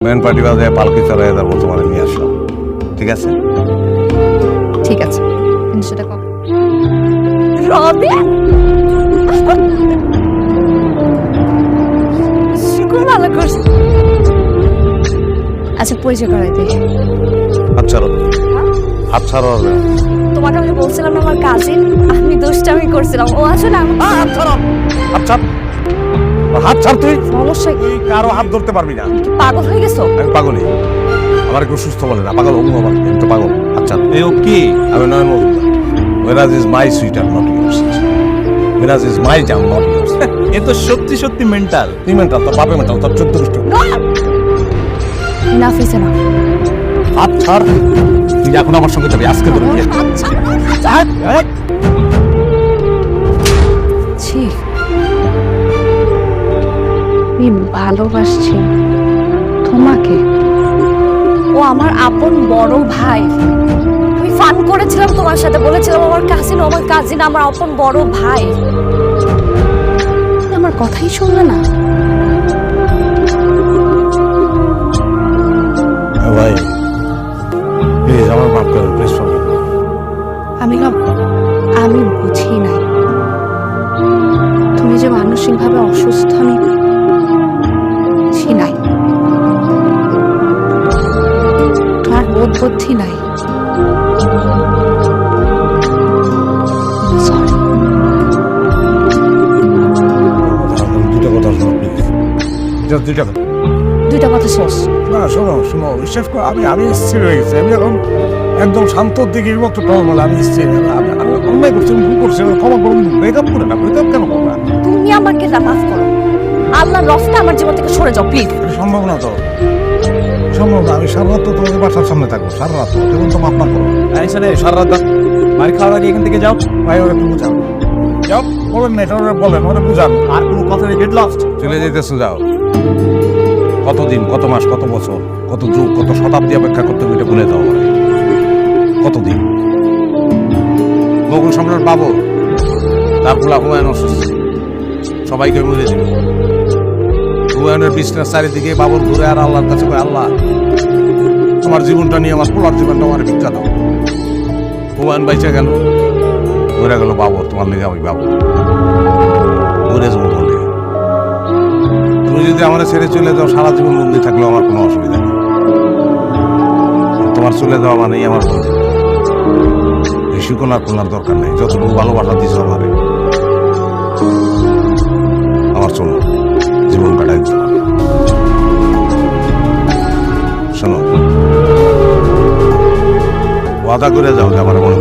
Main party বাজে পালকি চড়াই তারপর তোমার নিয়ে আসলাম। ঠিক আছে ঠিক আছে, কিন্তু সেটা কবে? রবি শুকুর ভালো করছে। আচ্ছা পরিচয় করাই দিই। আচ্ছা আচ্ছা তোমাকে আমি বলছিলাম না আমার কাজিন, আমি দুষ্টামি করছিলাম, ও আসলে আচ্ছা হাত ছাড়, তুই সমস্যা কি? তুই কারো হাত ধরতে পারবি না। কি পাগল হয়ে গেছো? আমি পাগলই, আমার একটু সুস্থ বলে না, পাগল হবো আমার, আমি তো পাগল। আচ্ছা এই ও কি? আমি Nayan Majumdar. Miraj is my sweater, not yours. Miraj is my jam, not yours. এ তো সত্যি সত্যি মেন্টাল। তুই মেন্টাল, তোর বাপে মেন্টাল, তোর 14 গোষ্ঠী। Enough is enough. হাত ছাড়, তুই এখন আমার সঙ্গে যাবি আজকে ধরে নিয়ে। ছি, আমি ভালোবাসছি তোমাকে। ও আমার আপন বড় ভাই। আমি ফান করেছিলাম তোমার সাথে, বলেছিলাম আমার কাজিন, আমার কাজিন আমার আপন বড় ভাই। আমার কথাই শুনলে না। ভাই প্লিজ আমার মাফ করো, প্লিজ। আমি বুঝি নাই তুমি যে মানসিকভাবে অসুস্থ, আমি বুঝি নাই। তোমার বোধ বুদ্ধি নাই। সরি। দুটো কথা শোনো প্লিজ, জাস্ট দুইটা কথা। দুইটা কথা শেষ। না শোনো শোনো, বিশ্বাস করো, আমি স্থির হয়ে গেছি। আমি এখন একদম শান্তর দিকে একটু টর্মল। আমি স্থির, আমি অন্যায় করছি, ভুল করছি, ক্ষমা করুন। ব্রেকআপ করে না, ব্রেকআপ কেন করবা? তুমি আমাকে মাফ করো। আল্লাহর রফতে আমার জীবন থেকে সরে যাও প্লিজ। সম্ভব না তো, সম্ভব না। আমি সারা রাত তো তোমাদের বাসার সামনে থাকবো, সারা রাত। যেমন তো মাফ না করো। সারা রাত মার খাওয়ার আগে এখান থেকে যাও। ভাই ওরা একটু বুঝাও, যাও। বলেন না এটা, ওরা বলেন, ওরা বুঝান। আর কোনো কথা নেই, গেট লস্ট। চলে যেতেছো, যাও। কতদিন, কত মাস, কত বছর, কত যুগ, কত শতাব্দী অপেক্ষা করতে হবে এটা ভুলে দাও। কতদিন মোগল সম্রাট বাবর, তার পোলা হুমায়ুন অসুস্থ, সবাইকে মরে দিল। হুমায়ুনের বিছনার চারিদিকে বাবর ঘুরে আর আল্লাহর কাছে কয়, আল্লাহ আমার জীবনটা নিয়ে, আমার পোলার জীবনটা আমার ভিক্ষা দাও। হুমায়ুন বাইচা গেল, ঘুরে গেল বাবর, তোমার লেগে আমি বাবর ঘুরে যাবো বলে। তুমি যদি আমার ছেড়ে চলে যাও, সারা জীবন বন্দি থাকলেও আমার কোনো অসুবিধা নেই। তোমার চলে যাওয়া মানেই আমার বন্দি। বেশি কোনার দরকার নেই, যতটুকু ভালোবাসা দিছ আমারে, আমার চলো জীবন কাটাই দিতে হবে। শোনো, ওয়াদা করে যাও যে আমার মনে